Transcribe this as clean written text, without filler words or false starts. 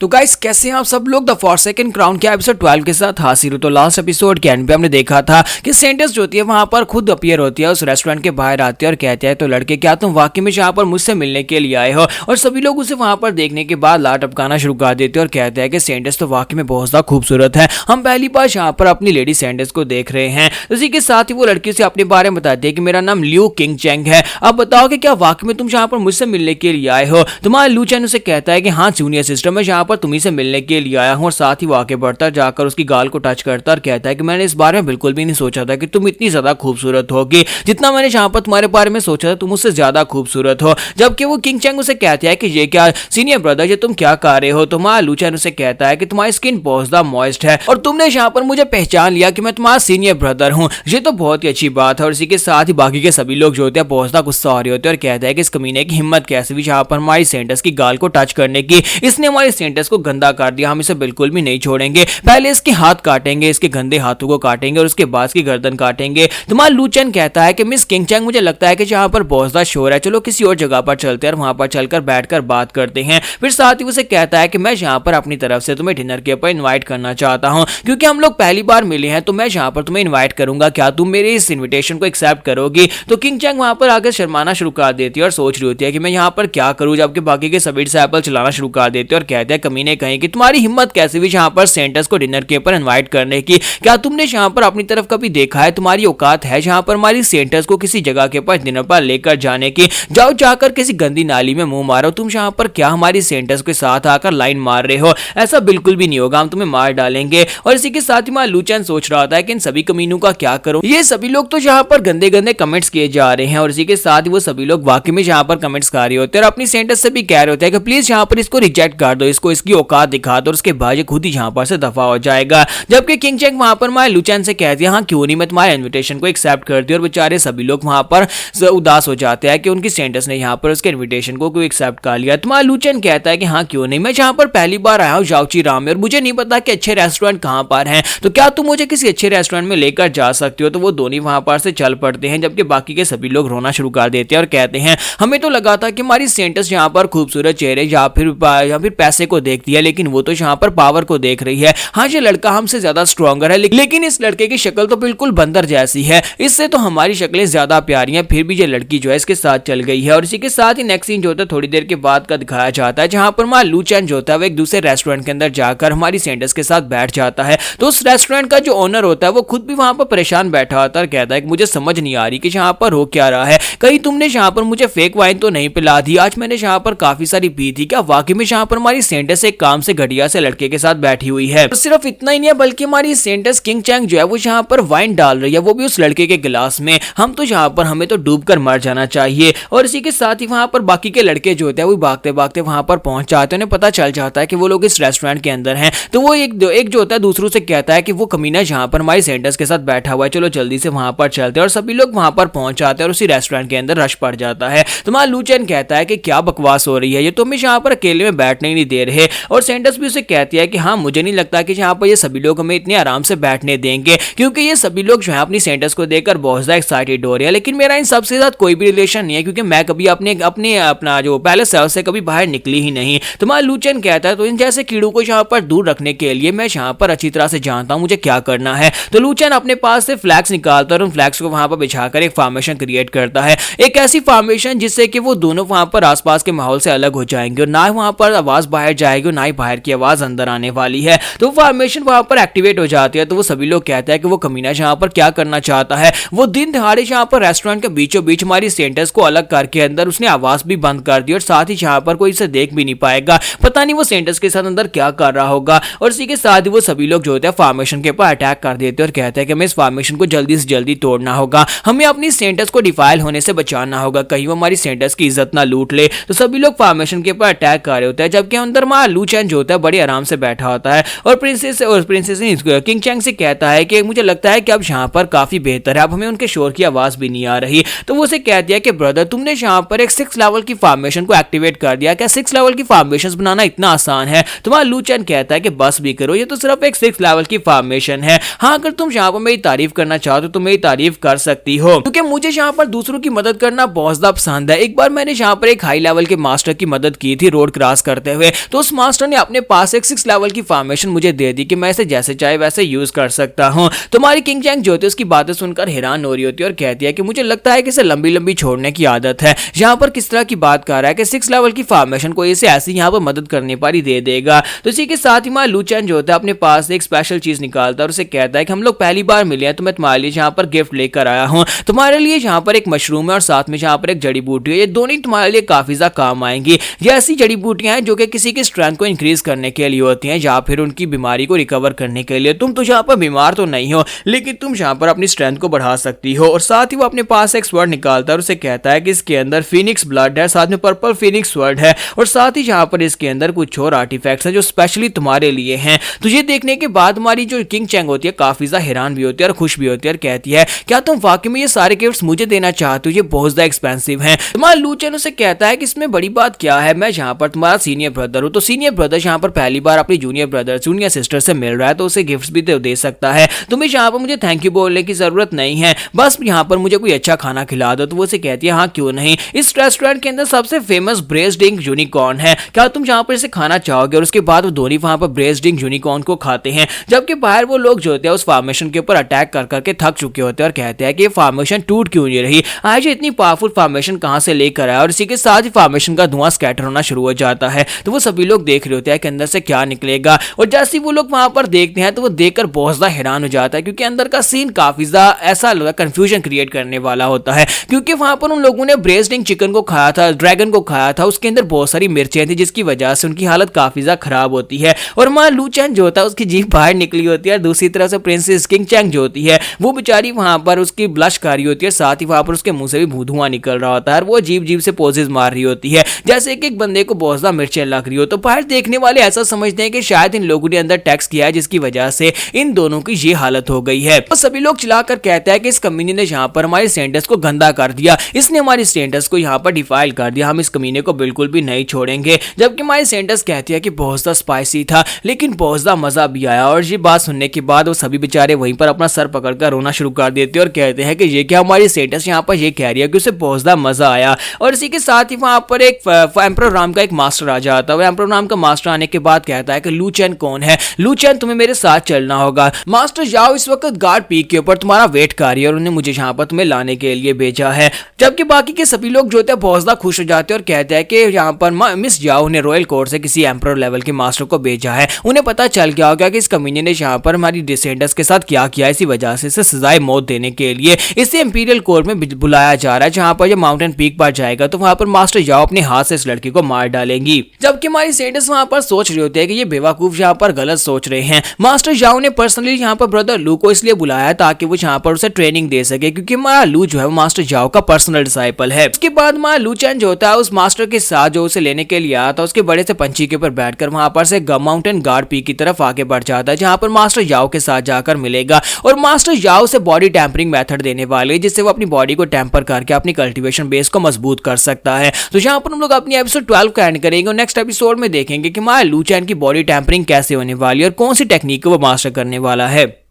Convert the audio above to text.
तो गाइस कैसे हैं आप सब लोग द फॉरसेकन क्राउन के एपिसोड 12 के साथ हाजिर हो। तो लास्ट एपिसोड के एंड पे हमने देखा था कि सेंटेंस जो होती है वहां पर खुद अपीयर होती है, उस रेस्टोरेंट के बाहर आती है और कहते हैं तो लड़के क्या तुम वाकई में यहाँ पर मुझसे मिलने के लिए आए हो। और सभी लोग उसे वहां पर देखने के बाद लाट टपकाना शुरू कर देते हैं और कहते हैं कि सेंटेंस तो वाकई में बहुत ज्यादा खूबसूरत है, हम पहली बार यहाँ पर अपनी लेडी सेंटेंस को देख रहे हैं। इसी के साथ ही वो लड़की से अपने बारे में बताती है कि मेरा नाम ल्यू किंग चैंग है, अब बताओ कि क्या वाकई में तुम यहाँ पर मुझसे मिलने के लिए आए हो। तुम्हारा लू चैन उसे कहता है कि हाँ जूनियर सिस्टर, मैं यहाँ पर तुम्ही से मिलने के लिए आया हूं। और साथ ही वो आगे बढ़ता जाकर उसकी गाल को टच करता और कहता है कि मैंने इस बारे में बिल्कुल भी नहीं सोचा था कि तुम इतनी ज्यादा खूबसूरत होगी, जितना मैंने जहां पर तुम्हारे बारे में सोचा था तुम उससे ज्यादा खूबसूरत हो। जबकि वो किंग चैंग उसे कहता है कि ये क्या सीनियर ब्रदर, ये तुम क्या कर रहे हो। तुम्हारा लू चैन उसे कहता है कि तुम्हारी स्किन बहुत ज्यादा मॉइस्ट है और तुमने यहाँ पर मुझे पहचान लिया कि मैं तुम्हारा सीनियर ब्रदर हूँ, ये तो बहुत ही अच्छी बात है। और इसी के साथ ही बाकी के सभी लोग जो होते हैं बहुत ज्यादा गुस्सा हो रहे होते हैं और कहते हैं कि इस कमीने की हिम्मत कैसे भी यहाँ पर हमारी सेंटेंस की गाल को टच करने की, इसने हमारी सेंटेंस को गंदा कर दिया, हम इसे बिल्कुल भी नहीं छोड़ेंगे, पहले इसके हाथ काटेंगे, इसके गंदे हाथों को काटेंगे और उसके बाद इसकी गर्दन काटेंगे। तुम्हारा लू चैन कहता है कि मिस किंग चैंग, मुझे लगता है कि यहाँ पर बहुत ज्यादा शोर है, चलो किसी और जगह पर चलते हैं और वहां पर चलकर बैठकर बात करते हैं। फिर साथ ही उसे कहता है कि मैं यहाँ पर अपनी तरफ से तुम्हें डिनर के ऊपर इन्वाइट करना चाहता हूँ, क्योंकि हम लोग पहली बार मिले हैं, तो मैं यहाँ पर तुम्हें इन्वाइट करूंगा, क्या तुम मेरे इस इन्विटेशन को एक्सेप्ट करोगी। तो किंग चैंग वहां पर आकर शर्माना शुरू कर देती है और सोच रही होती है कि मैं यहाँ पर क्या करूँ, जबकि बाकी के सभी डिसाइपल चलाना शुरू कर देते हैं और कहते हैं कमीने कहीं कि तुम्हारी हिम्मत कैसे भी यहाँ पर सेंटेंस को डिनर के ऊपर इनवाइट करने की, क्या तुमने यहाँ पर अपनी तरफ कभी देखा है, तुम्हारी औकात है यहाँ पर हमारी सेंटेंस को किसी जगह के ऊपर डिनर पर लेकर जाने की, जाओ जाकर किसी गंदी नाली में मुंह मारो, तुम यहाँ पर क्या हमारी सेंटेंस के साथ आकर लाइन मार रहे हो, ऐसा बिल्कुल भी नहीं होगा, हम तुम्हें मार डालेंगे। और इसी के साथ ही मैं लू चैन सोच रहा था कि इन सभी कमीनों का क्या करूं, ये सभी लोग तो यहाँ पर गंदे गंदे कमेंट्स किए जा रहे हैं। और इसी के साथ ही वो सभी लोग वाकई में यहाँ पर कमेंट्स कर रहे होते हैं और अपनी सेंटेंस से भी कह रहे होते हैं कि प्लीज यहाँ पर इसको रिजेक्ट कर दो, इसको इसकी औकात दिखा दो, उसके बाद ये खुद ही यहाँ पर से दफा हो जाएगा। जबकि किंग चैंग वहां पर माय लू चैन से कहती है हाँ क्यों नहीं, मैं तुम्हारे इनविटेशन को एक्सेप्ट करती हूँ। और बेचारे सभी लोग वहां पर उदास हो जाते हैं कि उनकी सेंटेंस ने यहाँ पर उसके इनविटेशन को क्यों एक्सेप्ट कर लिया। तुम्हारा लू चैन कहता है कि हाँ क्यों नहीं, मैं जहाँ पर पहली बार आया हूँ जाओची राम में और मुझे नहीं पता कि अच्छे रेस्टोरेंट कहाँ पर हैं, तो क्या तुम मुझे किसी अच्छे रेस्टोरेंट में लेकर जा सकते हो। तो वो दोनों वहां पर से चल पड़ते हैं, जबकि बाकी के सभी लोग रोना शुरू कर देते हैं और कहते हैं हमें तो लगा था कि हमारी सेंटेंस यहाँ पर खूबसूरत चेहरे या फिर पैसे को देखती है, लेकिन वो तो यहाँ पर पावर को देख रही है। हाँ ये लड़का हमसे ज्यादा स्ट्रॉन्गर है, लेकिन इस लड़के की शक्ल तो बिल्कुल बंदर जैसी है, इससे तो हमारी शक्लें ज्यादा प्यारी हैं, फिर भी ये लड़की जो है इसके साथ चल गई है। और इसी के साथ ही नेक्स्ट सीन जो होता है थोड़ी देर के बाद का दिखाया जाता है, जहां पर मां लू चैन जो होता है वो एक दूसरे रेस्टोरेंट के अंदर जाकर हमारी सेंटेंस के साथ बैठ जाता है। तो उस रेस्टोरेंट का जो ओनर होता है वो खुद भी वहां पर परेशान बैठा होता है और कहता है कि मुझे समझ नहीं आ रही कि यहाँ पर हो क्या रहा है, कहीं तुमने यहाँ पर मुझे फेक वाइन तो नहीं पिला दी, आज मैंने यहाँ पर काफी सारी पी थी, क्या वाकई में यहाँ पर हमारी सेंटेंस एक काम से घटिया से लड़के के साथ बैठी हुई है। और सिर्फ इतना ही नहीं है बल्कि हमारी सेंटेंस किंग चैंग जो है वो यहाँ पर वाइन डाल रही है, वो भी उस लड़के के गिलास में, हम तो यहाँ पर हमें तो डूबकर मर जाना चाहिए। और इसी के साथ ही वहां पर बाकी के लड़के जो होते हैं वो भागते भागते वहां पर पहुंच जाते हैं, उन्हें पता चल जाता है कि वो लोग इस रेस्टोरेंट के अंदर हैं। तो वो एक जो होता है दूसरों से कहता है कि वो कमीना जहाँ पर हमारी सेंटेंस के साथ बैठा हुआ है, चलो जल्दी से वहां पर चलते हैं। और सभी लोग वहां पर पहुंच जाते हैं और उसी रेस्टोरेंट के अंदर रश पड़ जाता है। तो हमारा लू चैन कहता है कि क्या बकवास हो रही है, ये तो हमें यहाँ पर अकेले में बैठने ही नहीं दे रहे। और सेंटेंस भी उसे कहती है कि हाँ मुझे नहीं लगता कि यहाँ पर ये सभी लोग हमें इतने आराम से बैठने देंगे, क्योंकि ये सभी लोग जो है अपनी सेंटेंस को देखकर बहुत ज्यादा एक्साइटेड हो रहे हैं, लेकिन मेरा इन सबसे साथ कोई भी रिलेशन नहीं है, क्योंकि मैं कभी अपना जो पैलेस है उससे कभी बाहर निकली ही नहीं। तो हमारा लू चैन कहता है तो इन जैसे कीड़ों को यहाँ पर दूर रखने के लिए मैं यहाँ पर अच्छी तरह से जानता हूँ मुझे क्या करना है। तो लू चैन अपने पास से फ्लैग्स निकालता है और उन फ्लैग्स को वहां पर बिछाकर एक फॉर्मेशन क्रिएट करता है, एक ऐसी फॉर्मेशन जिससे कि वो दोनों वहां पर आसपास के माहौल से अलग हो जाएंगे और ना वहां पर आवाज बाहर जाएगी और ना ही बाहर की आवाज अंदर आने वाली है। तो फॉर्मेशन वहां पर एक्टिवेट हो जाती है। तो वो सभी लोग कहते हैं कि वो कमीना जहां पर क्या करना चाहता है, वो दिन दहाड़े जहां पर रेस्टोरेंट के बीचों बीच हमारी सेंटेंस को अलग करके अंदर उसने आवाज भी बंद कर दी और साथ ही जहां पर कोई इसे देख भी नहीं पाएगा, पता नहीं वो सेंटेंस के साथ अंदर क्या कर रहा होगा। और इसी के साथ ही वो सभी लोग जो होते हैं फॉर्मेशन के ऊपर अटैक कर देते हैं और कहते हैं कि हमें इस फॉर्मेशन को जल्दी से जल्दी तोड़ना होगा, हमें अपनी सेंटेंस को डिफाइल होने से बचाना होगा, कहीं वो हमारी सेंटेंस की इज्जत ना लूट ले। तो सभी लोग फॉर्मेशन के ऊपर अटैक कर रहे होते हैं, जबकि अंदर मां लू चैन जो होता है बड़े आराम से बैठा होता है और प्रिंसेस किंग चैंग से कहता है कि मुझे लगता है कि अब यहाँ पर काफी बेहतर है, अब हमें उनके शोर की आवाज भी नहीं आ रही। तो वो उसे कह दिया कि ब्रदर तुमने यहाँ पर एक 6 लेवल की फॉर्मेशन को एक्टिवेट कर दिया, क्या 6 लेवल की फॉर्मेशन बनाना इतना आसान है। तुम्हारा लू चैन कहता है कि बस भी करो, ये तो सिर्फ एक 6 लेवल की फॉर्मेशन है, हाँ अगर तुम यहाँ पर मेरी तारीफ करना चाहते हो तो मेरी तारीफ कर सकती हो, क्योंकि मुझे यहाँ पर दूसरों की मदद करना बहुत ज्यादा पसंद है। एक बार मैंने यहाँ पर एक हाई लेवल के मास्टर की मदद की थी रोड क्रॉस करते हुए, तो उस मास्टर ने अपने पास एक 6 लेवल की फॉर्मेशन मुझे दे दी कि मैं इसे जैसे चाहे वैसे यूज कर सकता हूँ। तुम्हारी किंग चैंग जो होती है उसकी बातें सुनकर हैरान हो रही होती है और कहती है कि मुझे लगता है कि इसे लंबी लंबी छोड़ने की आदत है। यहाँ पर किस तरह की बात कर रहा है कि 6 लेवल की फॉर्मेशन को इसे ऐसी यहाँ पर मदद करने पर ही दे देगा। तो इसी के साथ ही हमारा लू चैन जो होता है अपने पास एक स्पेशल चीज निकालता है और उसे कहता है कि हम लोग पहली बार मिले हैं तो मैं तुम्हारे लिए यहाँ पर गिफ्ट लेकर आया हूँ। तुम्हारे लिए यहाँ पर एक मशरूम है और साथ में यहाँ पर एक जड़ी बूटी है। ये दोनों तुम्हारे लिए काफी ज्यादा काम आएंगी। ये ऐसी जड़ी बूटियां हैं जो कि किसी की स्ट्रेंथ को इंक्रीज करने के लिए होती हैं या फिर उनकी बीमारी को रिकवर करने के लिए। तुम तो यहाँ पर बीमार तो नहीं हो लेकिन तुम यहाँ पर अपनी स्ट्रेंथ को बढ़ा सकती हो। और साथ ही वो अपने पास एक स्वर्ड निकालता है और उसे कहता है कि इसके अंदर फिनिक्स ब्लड है, साथ में पर्पल फिनिक्स स्वर्ड है और साथ ही यहाँ पर इसके अंदर कुछ और आर्टिफैक्ट्स हैं जो स्पेशली तुम्हारे लिए हैं। तो ये देखने के बाद हमारी जो किंग चैंग होती है काफी ज्यादा हैरान भी होती है और खुश भी होती है और कहती है क्या तुम वाकई में ये सारे गिफ्ट्स मुझे देना चाहते हो? ये बहुत ज्यादा एक्सपेंसिव है। तुम्हारा लू चैन उसे कहता है कि इसमें बड़ी बात क्या है, मैं यहाँ पर तुम्हारा सीनियर ब्रदर हूँ। तो सीनियर ब्रदर यहाँ पर पहली बार अपनी जूनियर सिस्टर से मिल रहा है तो उसे गिफ्ट्स भी दे सकता है। तुम्हें यहाँ पर मुझे थैंक यू बोलने की जरूरत नहीं है, बस यहाँ पर मुझे कोई अच्छा खाना खिला दो। तो वो उसे कहती है हाँ क्यों नहीं, इस रेस्टोरेंट के अंदर सबसे फेमस ब्रेस्ड डिंग यूनिकॉर्न है, क्या तुम यहाँ पर इसे खाना चाहोगे? और उसके बाद वो दोनों वहां पर ब्रेस्ड डिंग यूनिकॉर्न को खाते हैं जबकि बाहर वो लोग जो होते हैं उस फॉर्मेशन के ऊपर अटैक कर करके थक चुके होते हैं और कहते हैं कि ये फॉर्मेशन टूट क्यों नहीं रही, आज इतनी पावरफुल फॉर्मेशन कहां से लेकर आया? और इसी के साथ ही फॉर्मेशन का धुआं स्कैटर होना शुरू हो जाता है। तो वो सभी लोग देख रहे होते हैं कि अंदर से क्या निकलेगा और जैसे वो लोग वहां पर देखते हैं तो वो देखकर बहुत ज्यादा हैरान हो जाता है क्योंकि अंदर का सीन काफी ज्यादा ऐसा कंफ्यूजन क्रिएट करने वाला होता है क्योंकि वहां पर उन लोगों ने ब्रेस्ड डिंग चिकन को खाया था, ड्रैगन को खाया था, उसके अंदर बहुत सारी मिर्चें थी जिसकी वजह से उनकी हालत काफी ज्यादा खराब होती है और मां लू चैन जो होता है उसकी जीभ बाहर निकली होती है। दूसरी तरफ से प्रिंसेस किंग चैंग जो होती है वो बेचारी वहां पर उसकी ब्लश कर रही होती है, साथ ही वहां पर उसके मुंह से भी धुआं निकल रहा होता है और वो जीभ से पोजेस मार रही होती है जैसे कि एक बंदे को बहुत ज्यादा मिर्चें लग रही हो। तो बाहर देखने वाले ऐसा समझते हैं कि शायद इन लोगों ने अंदर टैक्स किया है जिसकी वजह से इन दोनों की ये हालत हो गई है। तो सभी लोग चिल्लाकर कहते हैं कि इस कमीने ने यहाँ पर हमारे सेंटर्स को गंदा कर दिया, इसने हमारे सेंटर्स को यहाँ पर डिफाइल कर दिया, हम इस कमीने को बिल्कुल भी नहीं छोड़ेंगे। जबकि हमारे सेंटर्स कहती है कि बहुत ज्यादा स्पाइसी था लेकिन बहुत ज्यादा मजा भी आया। और ये बात सुनने के बाद वो सभी बेचारे वहीं पर अपना सर पकड़कर रोना शुरू कर देते हैं और कहते हैं कि ये क्या हमारी सेंटर्स यहाँ पर ये कह रही है कि उसे बहुत ज्यादा मजा आया। और इसी के साथ ही वहां पर एक एम्परर राम का एक मास्टर आ जाता है। एम्परर राम का मास्टर आने के बाद कहता है कि लू चैन कौन है? लू चैन तुम्हें मेरे साथ चलना होगा। मास्टर जाओ इस वक्त गार्ड पीक के ऊपर तुम्हारा वेट कर रही है और उन्हें मुझे यहाँ पर तुम्हें लाने के लिए भेजा है। जबकि बाकी के सभी लोग जो होते हैं बहुत ज्यादा खुश हो जाते हैं और कहते हैं कि यहाँ पर मिस जाओ ने रॉयल कोर्ट से किसी एम्परर लेवल के मास्टर को भेजा है, उन्हें पता चल गया होगा कि इस कमीने ने यहाँ पर हमारी डिसेंडर्स के साथ क्या किया, इसी वजह से इसे सजाए मौत देने के लिए इसे इंपीरियल कोर्ट में बुलाया जा रहा है जहाँ पर जब माउंटेन पीक पर जाएगा तो वहां पर मास्टर जाओ अपने हाथ से इस लड़की को मार डालेंगी। जबकि हमारी सेंटर्स वहां पर सोच रहे होते हैं कि ये बेवकूफ यहाँ पर गलत सोच रहे हैं। मास्टर जाओ ने पर्सनली यहाँ पर ब्रदर लू को इसलिए बुलाया ताकि वो यहाँ पर उसे ट्रेनिंग दे सके क्योंकि हमारा लू जो है वो मास्टर जाओ का पर्सनल डिसाइपल है। उसके बाद हमारा लू चैन जो होता है उस मास्टर के साथ जो उसे लेने के लिए आया था उसके बड़े से पंछी के ऊपर बैठकर वहां पर से माउंटेन गार्ड पीक की तरफ आगे बढ़ जाता है जहां पर मास्टर जाओ के साथ जाकर मिलेगा और मास्टर जाओ से बॉडी टेम्परिंग मेथड देने वाले जिससे वो अपनी बॉडी को टेम्पर करके अपनी कल्टीवेशन बेस को मजबूत कर सकता है। तो यहाँ पर हम लोग अपनी एपिसोड 12 को एंड करेंगे और नेक्स्ट एपिसोड में देखेंगे कि हमारे लू चैन की बॉडी टेम्परिंग कैसे होने वाली है और कौन सी टेक्निक को वो मास्टर करने वाला है।